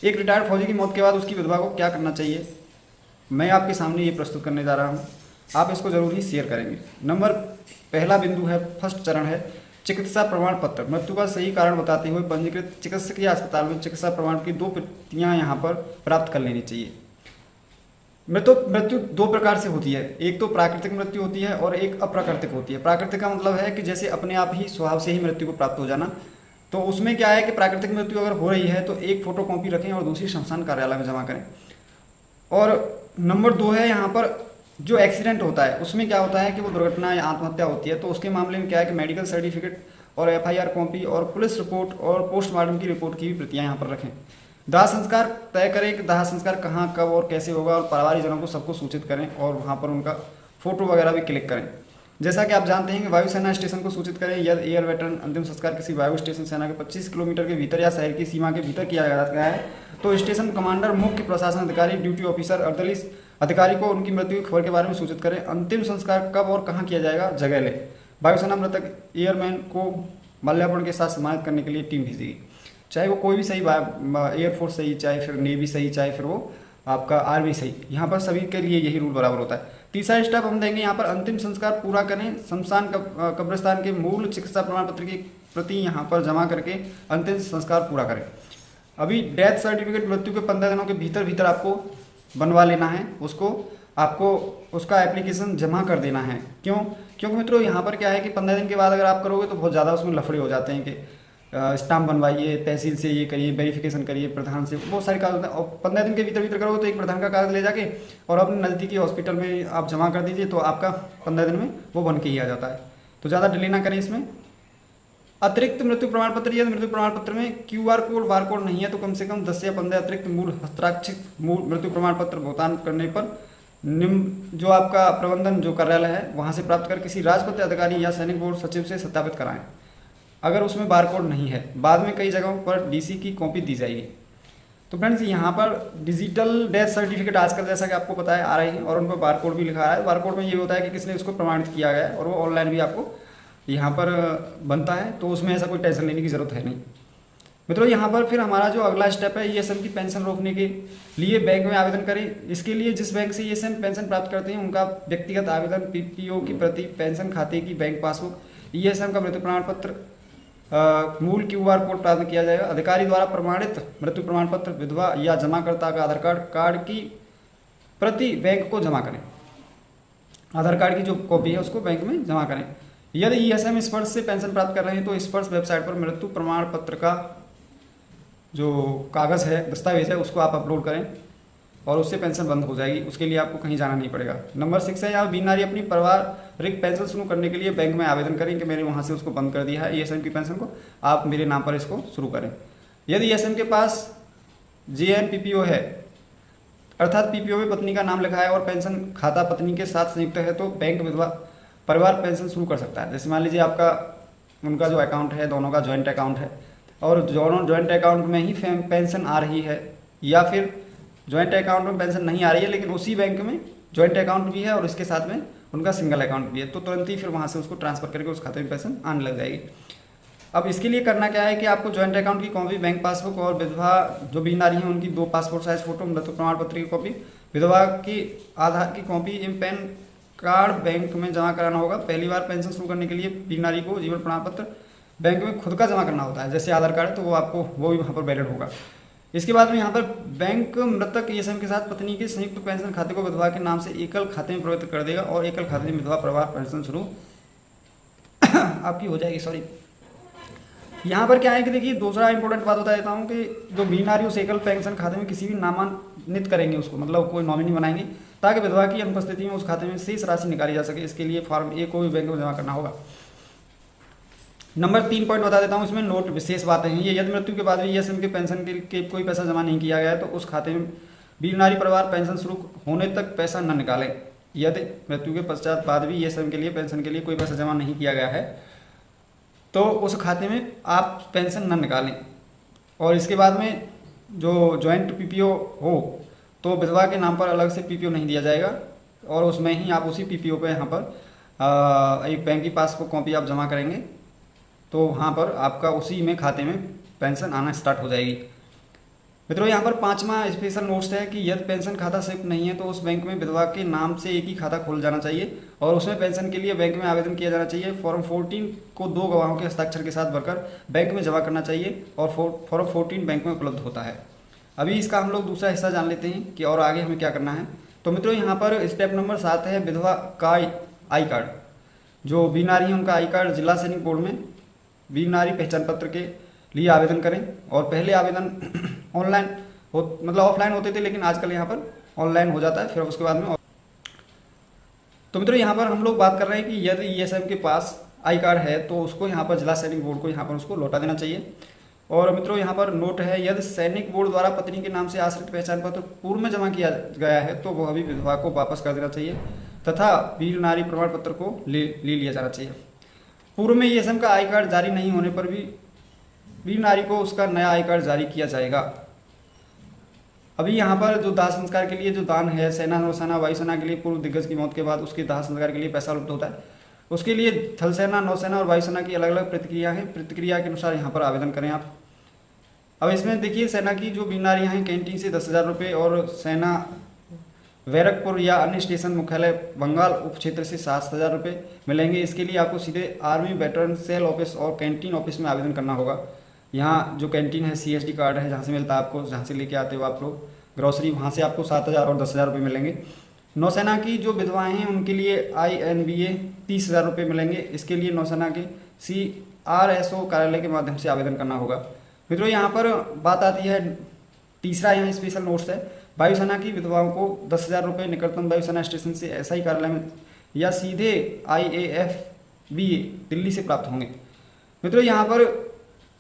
एक रिटायर्ड फौजी की मौत के बाद उसकी विधवा को क्या करना चाहिए, मैं आपके सामने ये प्रस्तुत करने जा रहा हूँ। आप इसको जरूर ही शेयर करेंगे। नंबर पहला बिंदु है, फर्स्ट चरण है चिकित्सा प्रमाण पत्र। मृत्यु का सही कारण बताते हुए पंजीकृत चिकित्सकीय अस्पताल में चिकित्सा प्रमाण की 2 प्रतियां यहाँ पर प्राप्त कर लेनी चाहिए। मृत्यु 2 प्रकार से होती है, एक तो प्राकृतिक मृत्यु होती है और एक अप्राकृतिक होती है। प्राकृतिक का मतलब है कि जैसे अपने आप ही स्वभाव से ही मृत्यु को प्राप्त हो जाना। तो उसमें क्या है कि प्राकृतिक मृत्यु अगर हो रही है तो एक फोटोकॉपी रखें और दूसरी शमशान कार्यालय में जमा करें। और नंबर 2 है यहाँ पर जो एक्सीडेंट होता है उसमें क्या होता है कि वो दुर्घटना या आत्महत्या होती है, तो उसके मामले में क्या है कि मेडिकल सर्टिफिकेट और एफआईआर कॉपी और पुलिस रिपोर्ट और पोस्टमार्टम की रिपोर्ट की भी प्रतियां यहाँ पर रखें। दाह संस्कार तय करें कि दाह संस्कार कहाँ कब और कैसे होगा, और परिवारजनों को सबको सूचित करें और वहाँ पर उनका फोटो वगैरह भी क्लिक करें। जैसा कि आप जानते हैं कि वायुसेना स्टेशन को सूचित करें यदि एयर वेटरन अंतिम संस्कार किसी वायु स्टेशन सेना के 25 किलोमीटर के भीतर या शहर की सीमा के भीतर किया गया है तो स्टेशन कमांडर, मुख्य प्रशासन अधिकारी, ड्यूटी ऑफिसर, अर्धली अधिकारी को उनकी मृत्यु की खबर के बारे में सूचित करें। अंतिम संस्कार कब और कहाँ किया जाएगा, जगह ले। वायुसेना मृतक एयरमैन को माल्यार्पण के साथ सम्मानित करने के लिए टीम भेजेगी, चाहे वो कोई भी सही, एयरफोर्स सही, चाहे फिर नेवी सही, चाहे फिर वो आपका आर्मी सही। यहाँ पर सभी के लिए यही रूल बराबर होता है। तीसरा स्टेप हम देंगे यहाँ पर अंतिम संस्कार पूरा करें, शमशान कब्रिस्तान के मूल चिकित्सा प्रमाण पत्र की प्रति यहाँ पर जमा करके अंतिम संस्कार पूरा करें। अभी डेथ सर्टिफिकेट मृत्यु के 15 दिनों के भीतर आपको बनवा लेना है, उसको आपको उसका एप्लीकेशन जमा कर देना है। क्योंकि मित्रों यहाँ पर क्या है कि 15 दिन के बाद अगर आप करोगे तो बहुत ज़्यादा उसमें लफड़े हो जाते हैं कि स्टाम्प बनवाइए, तहसील से ये करिए, वेरिफिकेशन करिए, प्रधान से, बहुत सारे कागज होते हैं। और 15 दिन के भीतर करोगे तो एक प्रधान का कागज ले जाके और अपने नज़दीकी हॉस्पिटल में आप जमा कर दीजिए, तो आपका 15 दिन में वो बन के ही आ जाता है। तो ज़्यादा डिले ना करें इसमें। अतिरिक्त मृत्यु प्रमाण पत्र, यदि मृत्यु प्रमाण पत्र में QR कोड, बार कोड नहीं है तो कम से कम 10 या 15 अतिरिक्त मूल हस्ताक्षरित मूल मृत्यु प्रमाण पत्र भुगतान करने पर निम्न जो आपका प्रबंधन जो कार्यालय है वहाँ से प्राप्त कर किसी राजपत्र अधिकारी या सैनिक बोर्ड सचिव से सत्यापित कराएं। अगर उसमें बार कोड नहीं है, बाद में कई जगहों पर DC की कॉपी दी जाएगी। तो फ्रेंड्स यहाँ पर डिजिटल डेथ सर्टिफिकेट आजकल जैसा कि आपको पता है आ रही है और उन पर बार कोड भी लिखा रहा है। बार कोड में ये होता है कि किसने उसको प्रमाणित किया गया है और वो ऑनलाइन भी आपको यहाँ पर बनता है, तो उसमें ऐसा कोई टेंशन लेने की ज़रूरत है नहीं। मित्रों यहाँ पर फिर हमारा जो अगला स्टेप है ESM की पेंशन रोकने के लिए बैंक में आवेदन करें। इसके लिए जिस बैंक से ESM पेंशन प्राप्त करते हैं उनका व्यक्तिगत आवेदन, PPO की प्रति, पेंशन खाते की बैंक पासबुक, ESM का मृत्यु प्रमाण पत्र, मूल QR कोड प्राप्त किया जाएगा। अधिकारी द्वारा प्रमाणित मृत्यु प्रमाण पत्र, विधवा या जमाकर्ता का आधार कार्ड की प्रति बैंक को जमा करें। आधार कार्ड की जो कॉपी है उसको बैंक में जमा करें। यदि ESM स्पर्श से पेंशन प्राप्त कर रहे हैं तो स्पर्श वेबसाइट पर मृत्यु प्रमाण पत्र का जो कागज़ है, दस्तावेज है, उसको आप अपलोड करें और उससे पेंशन बंद हो जाएगी। उसके लिए आपको कहीं जाना नहीं पड़ेगा। नंबर 6 है, यहाँ बीमारी अपनी पारिवारिक पेंशन शुरू करने के लिए बैंक में आवेदन करें कि मैंने वहाँ से उसको बंद कर दिया है ESM की पेंशन को, आप मेरे नाम पर इसको शुरू करें। यदि ESM के पास JN PPO है, अर्थात PPO में पत्नी का नाम लिखा है और पेंशन खाता पत्नी के साथ संयुक्त है, तो बैंक विधवा परिवार पेंशन शुरू कर सकता है। जैसे मान लीजिए आपका उनका जो अकाउंट है, दोनों का जॉइंट अकाउंट है और दोनों जॉइंट अकाउंट में ही पेंशन आ रही है, या फिर जॉइंट अकाउंट में पेंशन नहीं आ रही है लेकिन उसी बैंक में जॉइंट अकाउंट भी है और इसके साथ में उनका सिंगल अकाउंट भी है, तो तुरंत ही फिर वहाँ से उसको ट्रांसफर करके उस खाते में पेंशन आने लग जाएगी। अब इसके लिए करना क्या है कि आपको जॉइंट अकाउंट की कॉपी, बैंक पासबुक और विधवा जो बीमारी है उनकी 2 पासपोर्ट साइज फोटो, मृत्यु प्रमाण पत्र की कॉपी, विधवा की आधार की कॉपी, पैन कार्ड बैंक में जमा कराना होगा। पहली बार पेंशन शुरू करने के लिए बीमारी को जीवन प्रमाण पत्र बैंक में खुद का जमा करना होता है, जैसे आधार कार्ड है तो वो आपको वो भी वहाँ पर वैलिड होगा। इसके बाद में यहाँ पर बैंक मृतक ESM के साथ पत्नी के संयुक्त पेंशन खाते को विधवा के नाम से एकल खाते में प्रवृत्त कर देगा और एकल खाते में विधवा परिवार पेंशन शुरू आपकी हो जाएगी। सॉरी, यहाँ पर क्या है कि देखिए दूसरा इंपॉर्टेंट बात बता देता हूँ कि जो बीमारी उस एकल पेंशन खाते में किसी भी नामांकित करेंगे उसको, मतलब कोई नॉमिनी बनाएंगे ताकि विधवा की अनुपस्थिति में उस खाते में शेष राशि निकाली जा सके। इसके लिए फॉर्म A को भी बैंक में जमा करना होगा। नंबर 3 पॉइंट बता देता हूँ, इसमें नोट विशेष बातें हैं ये। यदि मृत्यु के बाद भी ESM के पेंशन के कोई पैसा जमा नहीं किया गया है तो उस खाते में बीमारी परिवार पेंशन शुरू होने तक पैसा न निकालें। यदि मृत्यु के पश्चात बाद भी ESM के लिए पेंशन के लिए कोई पैसा जमा नहीं किया गया है तो उस खाते में आप पेंशन न निकालें। और इसके बाद में जो जॉइंट PPO हो तो विधवा के नाम पर अलग से PPO नहीं दिया जाएगा और उसमें ही आप उसी PPO पे यहाँ पर एक बैंक की पासबुक कॉपी आप जमा करेंगे तो वहाँ पर आपका उसी में खाते में पेंशन आना स्टार्ट हो जाएगी। मित्रों यहाँ पर 5वां स्पेशल नोट्स है कि यदि पेंशन खाता संयुक्त नहीं है तो उस बैंक में विधवा के नाम से एक ही खाता खोल जाना चाहिए और उसमें पेंशन के लिए बैंक में आवेदन किया जाना चाहिए। फॉर्म 14 को 2 गवाहों के हस्ताक्षर के साथ भरकर बैंक में जमा करना चाहिए और फॉर्म 14 बैंक में उपलब्ध होता है। अभी इसका हम लोग दूसरा हिस्सा जान लेते हैं कि और आगे हमें क्या करना है। तो मित्रों यहाँ पर स्टेप नंबर 7 है विधवा का आई कार्ड। जो वीर नारी है उनका आई कार्ड जिला सैनिक बोर्ड में वीर नारी पहचान पत्र के लिए आवेदन करें। और पहले आवेदन ऑनलाइन मतलब ऑफलाइन होते थे, लेकिन आजकल यहाँ पर ऑनलाइन हो जाता है, फिर उसके बाद में। तो मित्रों यहाँ पर हम लोग बात कर रहे हैं कि यदि ईएसएम के पास आई कार्ड है तो उसको यहाँ पर जिला सैनिक बोर्ड को यहाँ पर उसको लौटा देना चाहिए। और मित्रों यहाँ पर नोट है, यदि सैनिक बोर्ड द्वारा पत्नी के नाम से आश्रित पहचान पत्र पूर्व में जमा किया गया है तो वह अभी विधवा को वापस कर देना चाहिए तथा वीर नारी प्रमाण पत्र को ले लिया जाना चाहिए। पूर्व में ईएसएम का आई कार्ड जारी नहीं होने पर भी वीर नारी को उसका नया आई कार्ड जारी किया जाएगा। अभी यहाँ पर जो दाह संस्कार के लिए जो दान है, सेना नौसेना वायुसेना के लिए पूर्व दिग्गज की मौत के बाद उसके दाह संस्कार के लिए पैसा उपलब्ध होता है, उसके लिए थल सेना नौसेना और वायुसेना की अलग अलग प्रतिक्रिया है। प्रतिक्रिया के अनुसार यहाँ पर आवेदन करें आप। अब इसमें देखिए सेना की जो वीर नारियाँ हैं कैंटीन से 10,000 रुपये और सेना बैरकपुर या अन्य स्टेशन मुख्यालय बंगाल उप क्षेत्र से 7,000 रुपये मिलेंगे। इसके लिए आपको सीधे आर्मी वेटरन सेल ऑफिस और कैंटीन ऑफिस में आवेदन करना होगा। यहाँ जो कैंटीन है CSD कार्ड है जहाँ से मिलता है आपको, जहाँ से लेके आते हो आप लोग ग्रॉसरी, वहाँ से आपको 7,000 और 10,000 रुपये मिलेंगे। नौसेना की जो विधवाएँ हैं उनके लिए INBA 30,000 रुपये मिलेंगे। इसके लिए नौसेना के CRSO कार्यालय के माध्यम से आवेदन करना होगा। मित्रों यहाँ पर बात आती है, तीसरा यहाँ स्पेशल नोट्स है, वायुसेना की विधवाओं को 10,000 रुपये निकटतम वायुसेना स्टेशन से SI कार्यालय में या सीधे IAFBA दिल्ली से प्राप्त होंगे। मित्रों यहाँ पर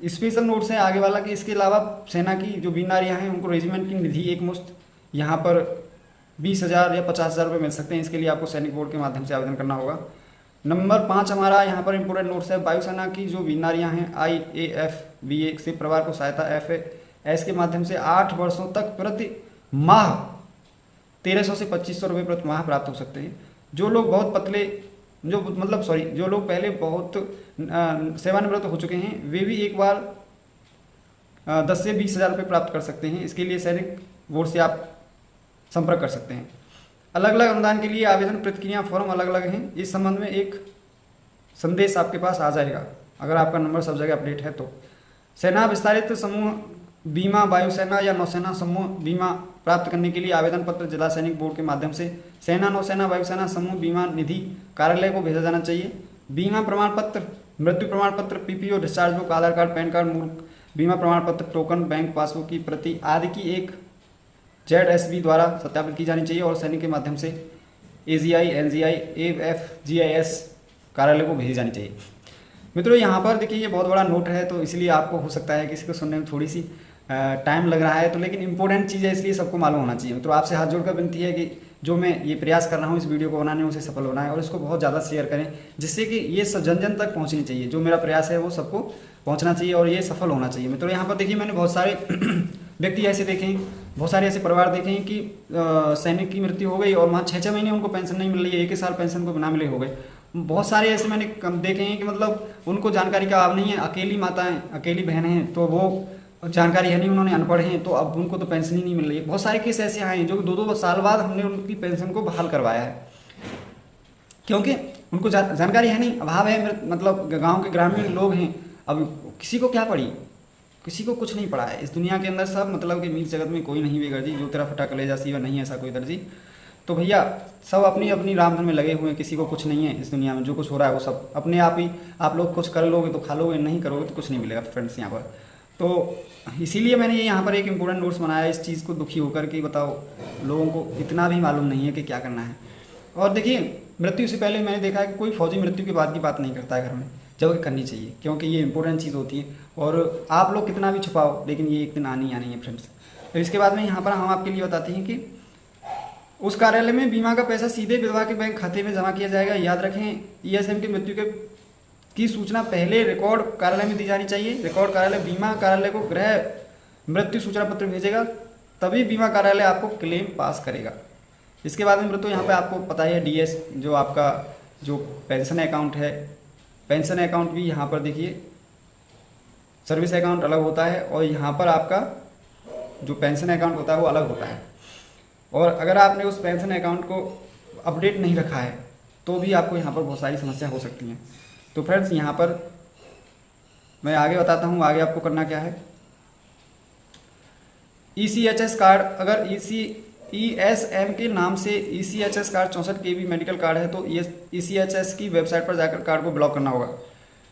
स्पेशल नोट्स है आगे वाला कि इसके अलावा सेना की जो वीर नारियाँ हैं उनको रेजिमेंट की निधि एक मुश्त यहाँ पर 20,000 या 50,000 रुपये मिल सकते हैं। इसके लिए आपको सैनिक बोर्ड के माध्यम से आवेदन करना होगा। नंबर 5 हमारा यहाँ पर इंपोर्टेंट नोट्स है, वायुसेना की जो वीर नारियाँ हैं IAFBA से परिवार को सहायता FAS के माध्यम से 8 वर्षों तक प्रति माह 1,300 से 2,500 रुपये प्रति माह प्राप्त हो सकते हैं। जो लोग बहुत पतले जो लोग पहले बहुत सेवानिवृत्त हो चुके हैं वे भी एक बार 10 से 20,000 रुपये प्राप्त कर सकते हैं। इसके लिए सैनिक बोर्ड से आप संपर्क कर सकते हैं। अलग अलग अनुदान के लिए आवेदन प्रतिक्रिया फॉर्म अलग अलग हैं। इस संबंध में एक संदेश आपके पास आ जाएगा अगर आपका नंबर सब जगह अपडेट है तो। सेना विस्तारित समूह बीमा वायुसेना या नौसेना समूह बीमा प्राप्त करने के लिए आवेदन पत्र जिला सैनिक बोर्ड के माध्यम से सेना नौसेना वायुसेना समूह बीमा निधि कार्यालय को भेजा जाना चाहिए। बीमा प्रमाण पत्र, मृत्यु प्रमाण पत्र, PPO, डिस्चार्ज बुक, आधार कार्ड, पैन कार्ड, मूल बीमा प्रमाण पत्र, टोकन, बैंक पासबुक की प्रति आदि की एक ZSB द्वारा सत्यापित की जानी चाहिए और सैनिक के माध्यम से AGI, NGI, AFGIS कार्यालय को भेजी जानी चाहिए। मित्रों यहाँ पर देखिए ये बहुत बड़ा नोट है तो इसलिए आपको हो सकता है किसी को सुनने में थोड़ी सी टाइम लग रहा है तो, लेकिन इंपॉर्टेंट चीज़ है इसलिए सबको मालूम होना चाहिए। मित्रों आपसे हाथ जोड़कर विनती है कि जो मैं ये प्रयास कर रहा हूँ इस वीडियो को बनाने में उसे सफल होना है और इसको बहुत ज़्यादा शेयर करें जिससे कि ये जन जन तक पहुँचनी चाहिए। जो मेरा प्रयास है वो सबको पहुँचना चाहिए और ये सफल होना चाहिए। मित्रों यहाँ पर देखिए मैंने बहुत सारे व्यक्ति ऐसे देखे हैं, बहुत सारे ऐसे परिवार देखे हैं कि सैनिक की मृत्यु हो गई और वहाँ 6-6 महीने उनको पेंशन नहीं मिल रही है, 1 साल पेंशन को बिना मिले हो गए। बहुत सारे ऐसे मैंने देखे हैं कि मतलब उनको जानकारी का अभाव नहीं है, अकेली माताएं, अकेली बहनें हैं तो वो जानकारी है नहीं, उन्होंने अनपढ़ हैं तो अब उनको तो पेंशन ही नहीं मिल रही है। बहुत सारे केस ऐसे आए हैं जो 2-2 साल बाद हमने उनकी पेंशन को बहाल करवाया है क्योंकि उनको जानकारी है नहीं, अभाव है। मतलब गाँव के ग्रामीण लोग हैं, अब किसी को क्या पड़ी, किसी को कुछ नहीं पड़ा है इस दुनिया के अंदर। सब मतलब कि मीर जगत में कोई नहीं बेगर्जी, जो तेरा फटा कलेजा सीवा नहीं ऐसा कोई दर्जी। तो भैया सब अपनी अपनी रामधन में लगे हुए हैं, किसी को कुछ नहीं है इस दुनिया में। जो कुछ हो रहा है वो सब अपने आप ही, आप लोग कुछ कर लोगे तो खा लोगे, नहीं करोगे तो कुछ नहीं मिलेगा फ्रेंड्स यहाँ पर। तो इसीलिए मैंने ये यहाँ पर एक इम्पोर्टेंट नोट्स बनाया इस चीज़ को दुखी होकर कि बताओ लोगों को इतना भी मालूम नहीं है कि क्या करना है। और देखिए मृत्यु से पहले मैंने देखा है कि कोई फौजी मृत्यु के बाद की बात नहीं करता है घर में, जबकि करनी चाहिए क्योंकि ये इंपॉर्टेंट चीज़ होती है और आप लोग कितना भी छुपाओ लेकिन ये एक दिन आनी है फ्रेंड्स। तो इसके बाद में यहाँ पर हम आपके लिए बताते हैं कि उस कार्यालय में बीमा का पैसा सीधे विधवा के बैंक खाते में जमा किया जाएगा। याद रखें ESM की मृत्यु की सूचना पहले रिकॉर्ड कार्यालय में दी जानी चाहिए। रिकॉर्ड कार्यालय बीमा कार्यालय को गृह मृत्यु सूचना पत्र भेजेगा, तभी बीमा कार्यालय आपको क्लेम पास करेगा। इसके बाद में मृत्यु यहाँ पे आपको पता है DS जो आपका जो पेंशन अकाउंट है, पेंशन अकाउंट भी यहाँ पर देखिए सर्विस अकाउंट अलग होता है और यहाँ पर आपका जो पेंशन अकाउंट होता है वो अलग होता है। और अगर आपने उस पेंशन अकाउंट को अपडेट नहीं रखा है तो भी आपको यहाँ पर बहुत सारी समस्या हो सकती हैं। तो फ्रेंड्स यहाँ पर मैं आगे बताता हूँ, आगे आपको करना क्या है। ECHS कार्ड, अगर ESM के नाम से ECHS card 64 KB medical card है तो ECHS की वेबसाइट पर जाकर कार्ड को ब्लॉक करना होगा,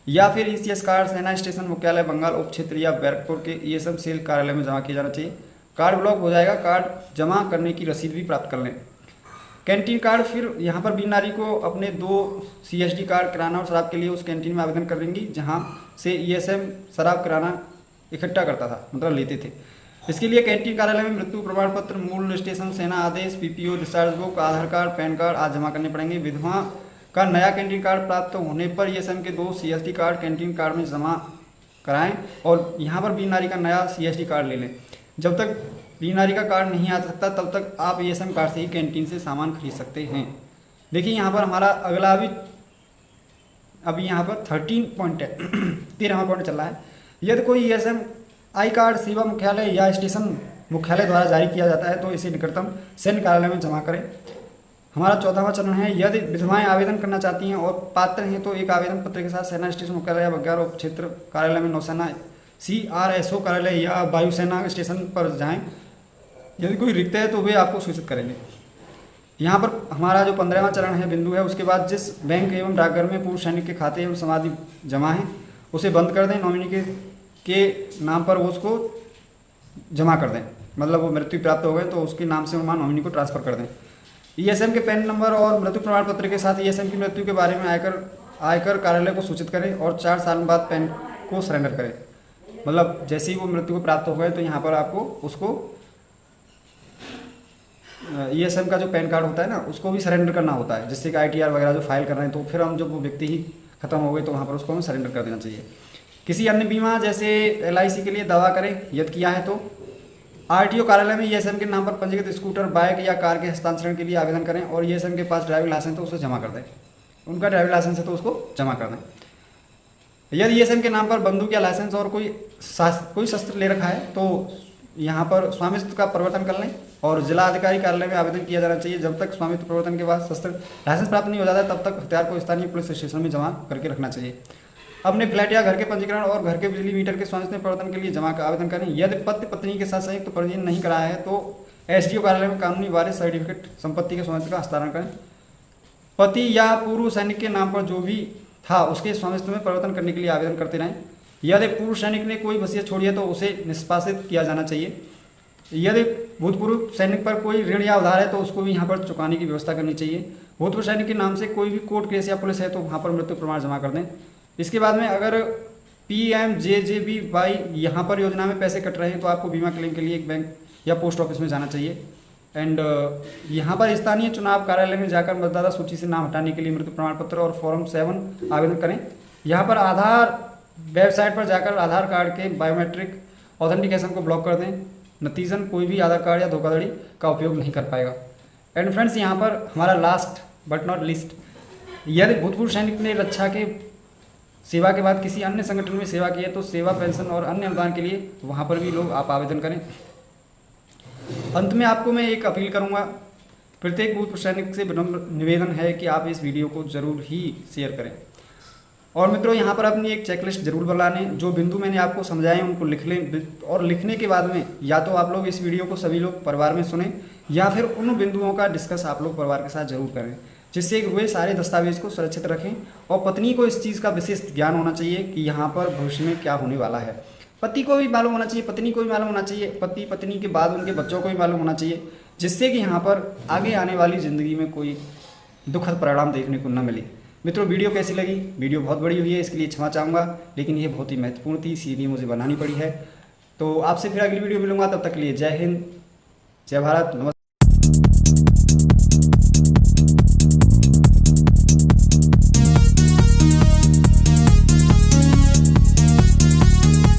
या फिर ECHS कार्ड सेना स्टेशन मुख्यालय बंगाल उप क्षेत्र या बैरकपुर के ESM सेल कार्यालय में जमा किया जाना चाहिए। कार्ड ब्लॉक हो जाएगा, कार्ड जमा करने की रसीद भी प्राप्त कर लें। कैंटीन कार्ड, फिर यहाँ पर बीमारी को अपने 2 CSD कार्ड किराना और शराब के लिए उस कैंटीन में आवेदन कर देंगी जहाँ से ESM शराब किराना इकट्ठा करता था, मतलब लेते थे। इसके लिए कैंटीन कार्यालय में मृत्यु प्रमाण पत्र, मूल रजिस्ट्रेशन, सेना आदेश, PPO, डिस्चार्ज बुक, आधार कार्ड, पैन कार्ड आदि जमा करने पड़ेंगे। विधवा का नया कैंटीन कार्ड प्राप्त होने पर ESM के 2 CSD कार्ड कैंटीन कार्ड में जमा कराएं और यहाँ पर बीमारी का नया CSD कार्ड ले लें। जब तक बीमारी का कार्ड नहीं आ सकता तब तक आप ESM कार्ड से ही कैंटीन से सामान खरीद सकते हैं। देखिए यहाँ पर हमारा अगला अभी यहाँ पर 13 पॉइंट है 13वां पॉइंट चल रहा है। यदि कोई ESM आई कार्ड सेवा मुख्यालय या स्टेशन मुख्यालय द्वारा जारी किया जाता है तो इसे निकटतम सैन्य कार्यालय में जमा करें। हमारा 14वां चरण है, यदि विधवाएं आवेदन करना चाहती हैं और पात्र हैं तो एक आवेदन पत्र के साथ सेना स्टेशन मुख्यालय या बघार उप क्षेत्र कार्यालय में नौसेना CRSO कार्यालय या वायुसेना स्टेशन पर जाएं। यदि कोई रिक्त है तो वे आपको सूचित करेंगे। यहाँ पर हमारा जो 15वां चरण है बिंदु है, उसके बाद जिस बैंक एवं डाकघर में पूर्व सैनिक के खाते एवं समाधि जमा है उसे बंद कर दें। नॉमिनी के नाम पर वो उसको जमा कर दें, मतलब वो मृत्यु प्राप्त हो गए तो उसके नाम से वहाँ नॉमिनी को ट्रांसफर कर दें। ESM के पैन नंबर और मृत्यु प्रमाण पत्र के साथ ESM की मृत्यु के बारे में आयकर कार्यालय को सूचित करें और 4 साल बाद पैन को सरेंडर करें। मतलब जैसे ही वो मृत्यु को प्राप्त हो गए तो यहाँ पर आपको उसको ESM का जो पैन कार्ड होता है ना उसको भी सरेंडर करना होता है, जिससे कि ITR वगैरह जो फाइल कर रहे हैं तो फिर हम जब वो व्यक्ति ही खत्म हो गए तो वहाँ पर उसको हमें सरेंडर कर देना चाहिए। किसी अन्य बीमा जैसे LIC के लिए दावा करें, यदि किया है तो RTO कार्यालय में ESM के नाम पर पंजीकृत स्कूटर, बाइक या कार के हस्तांतरण के लिए आवेदन करें और ESM के पास ड्राइविंग लाइसेंस तो उसे जमा कर दें। उनका ड्राइविंग लाइसेंस है तो उसको जमा कर दें। यदि ESM के नाम पर बंदूक या लाइसेंस और कोई शस्त्र ले रखा है तो यहाँ पर स्वामित्व का परिवर्तन कर लें और जिला अधिकारी कार्यालय में आवेदन किया जाना चाहिए। जब तक स्वामित्व परिवर्तन के बाद शस्त्र लाइसेंस प्राप्त नहीं हो जाता तब तक हथियार को स्थानीय पुलिस स्टेशन में जमा करके रखना चाहिए। अपने फ्लैट या घर के पंजीकरण और घर के बिजली मीटर के स्वामित्व परिवर्तन के लिए जमा का आवेदन करें। यदि पति पत्नी के साथ संयुक्त पंजीयन नहीं कराया है तो SDO कार्यालय में कानूनी वारिस सर्टिफिकेट संपत्ति के स्वामित्व का हस्तांतरण करें। पति या पूर्व सैनिक के नाम पर जो भी था उसके स्वामित्व में परिवर्तन करने के लिए आवेदन करते रहें। यदि पूर्व सैनिक ने कोई वसीयत छोड़ी है तो उसे निष्पादित किया जाना चाहिए। यदि भूतपूर्व सैनिक पर कोई ऋण या उधार है तो उसको भी यहाँ पर चुकाने की व्यवस्था करनी चाहिए। भूतपूर्व सैनिक के नाम से कोई भी कोर्ट केस या पुलिस है तो वहाँ पर मृत्यु प्रमाण जमा कर दें। इसके बाद में अगर PMJJBY यहाँ पर योजना में पैसे कट रहे हैं तो आपको बीमा क्लेम के लिए एक बैंक या पोस्ट ऑफिस में जाना चाहिए। एंड यहाँ पर स्थानीय चुनाव कार्यालय में जाकर मतदाता सूची से नाम हटाने के लिए मृत्यु प्रमाण पत्र और फॉर्म 7 आवेदन करें। यहाँ पर आधार वेबसाइट पर जाकर आधार कार्ड के बायोमेट्रिक ऑथेंटिकेशन को ब्लॉक कर दें। नतीजन कोई भी आधार कार्ड या धोखाधड़ी का उपयोग नहीं कर पाएगा। एंड फ्रेंड्स यहाँ पर हमारा लास्ट बट नॉट लिस्ट, यदि भूतपूर्व सैनिक ने रक्षा के सेवा के बाद किसी अन्य संगठन में सेवा की है तो सेवा पेंशन और अन्य अनुदान के लिए वहाँ पर भी लोग आप आवेदन करें। अंत में आपको मैं एक अपील करूँगा, प्रत्येक भूतपूर्व सैनिक से विनम्र निवेदन है कि आप इस वीडियो को जरूर ही शेयर करें। और मित्रों यहाँ पर अपनी एक चेकलिस्ट जरूर बना लें। जो बिंदु मैंने आपको समझाए उनको लिख लें और लिखने के बाद में या तो आप लोग इस वीडियो को सभी लोग परिवार में सुने या फिर उन बिंदुओं का डिस्कस आप लोग परिवार के साथ जरूर करें, जिससे वे सारे दस्तावेज को सुरक्षित रखें। और पत्नी को इस चीज़ का विशेष ज्ञान होना चाहिए कि यहाँ पर भविष्य में क्या होने वाला है। पति को भी मालूम होना चाहिए, पत्नी को भी मालूम होना चाहिए, पति पत्नी के बाद उनके बच्चों को भी मालूम होना चाहिए, जिससे कि यहाँ पर आगे आने वाली ज़िंदगी में कोई दुखद परिणाम देखने को न मिले। मित्रों वीडियो कैसी लगी? वीडियो बहुत बड़ी हुई है, इसके लिए क्षमा चाहूँगा, लेकिन ये बहुत ही महत्वपूर्ण थी, इसीलिए मुझे बनानी पड़ी है। तो आपसे फिर अगली वीडियो मिलूंगा, तब तक के लिए जय हिंद, जय भारत, नमस्कार।